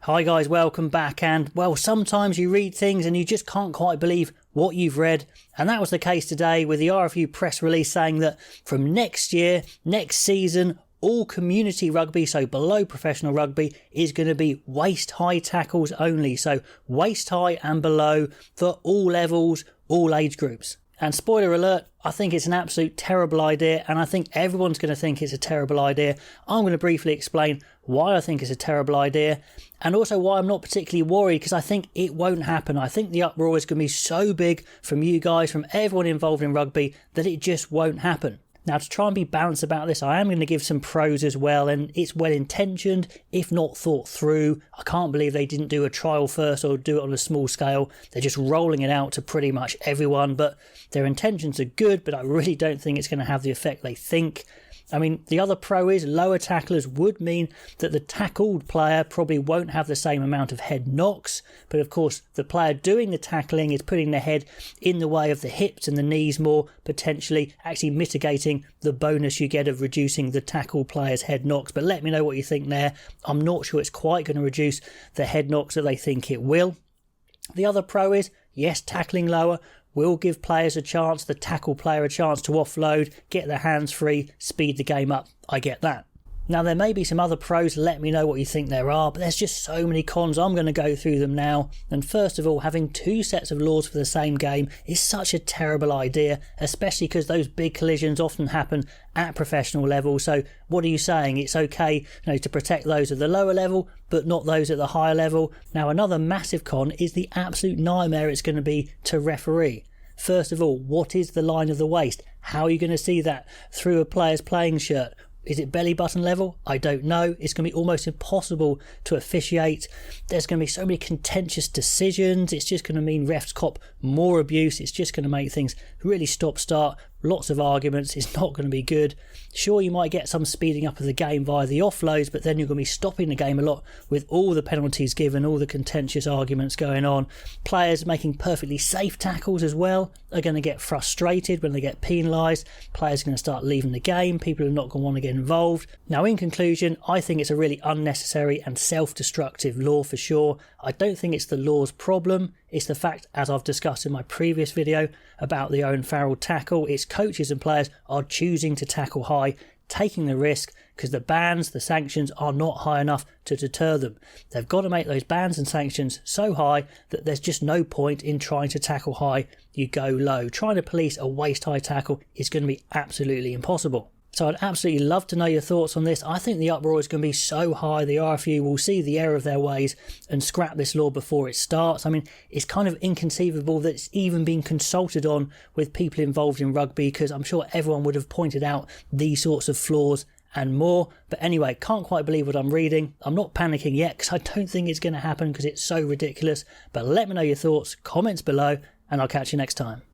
Hi guys, welcome back. And well, sometimes you read things and you just can't quite believe what you've read, and that was the case today with the RFU press release saying that from next year, next season, all community rugby, so below professional rugby, is going to be waist high tackles only, so waist high and below for all levels, all age groups. And spoiler alert, I think it's an absolute terrible idea, and I think everyone's going to think it's a terrible idea. I'm going to briefly explain why I think it's a terrible idea, and also why I'm not particularly worried, because I think it won't happen. I think the uproar is going to be so big from you guys, from everyone involved in rugby, that it just won't happen. Now, to try and be balanced about this, I am going to give some pros as well, and it's well intentioned, if not thought through. I can't believe they didn't do a trial first or do it on a small scale. They're just rolling it out to pretty much everyone, but their intentions are good, but I really don't think it's going to have the effect they think. I mean, the other pro is lower tacklers would mean that the tackled player probably won't have the same amount of head knocks, but of course the player doing the tackling is putting their head in the way of the hips and the knees more, potentially actually mitigating the bonus you get of reducing the tackle player's head knocks. But let me know what you think there. I'm not sure it's quite going to reduce the head knocks that they think it will. The other pro is, yes, tackling lower will give players a chance, the tackle player a chance to offload, get their hands free, speed the game up. I get that. Now, there may be some other pros, let me know what you think there are, but there's just so many cons. I'm going to go through them now. And first of all, having two sets of laws for the same game is such a terrible idea, especially because those big collisions often happen at professional level. So what are you saying? It's okay, to protect those at the lower level, but not those at the higher level. Now, another massive con is the absolute nightmare it's going to be to referee. First of all, what is the line of the waist? How are you going to see that through a player's playing shirt? Is it belly button level? I don't know. It's going to be almost impossible to officiate. There's going to be so many contentious decisions. It's just going to mean refs cop more abuse. It's just going to make things really stop-start. Lots of arguments. It's not going to be good. Sure, you might get some speeding up of the game via the offloads, but then you're going to be stopping the game a lot with all the penalties given, all the contentious arguments going on. Players making perfectly safe tackles as well are going to get frustrated when they get penalised. Players are going to start leaving the game. People are not going to want to get involved. Now, in conclusion, I think it's a really unnecessary and self-destructive law for sure. I don't think it's the law's problem. It's the fact, as I've discussed in my previous video about the Owen Farrell tackle, it's coaches and players are choosing to tackle high, taking the risk because the bans, the sanctions are not high enough to deter them. They've got to make those bans and sanctions so high that there's just no point in trying to tackle high. You go low. Trying to police a waist-high tackle is going to be absolutely impossible. So I'd absolutely love to know your thoughts on this. I think the uproar is going to be so high the RFU will see the error of their ways and scrap this law before it starts. I mean, it's kind of inconceivable that it's even been consulted on with people involved in rugby, because I'm sure everyone would have pointed out these sorts of flaws and more. But anyway, can't quite believe what I'm reading. I'm not panicking yet because I don't think it's going to happen because it's so ridiculous. But let me know your thoughts, comments below, and I'll catch you next time.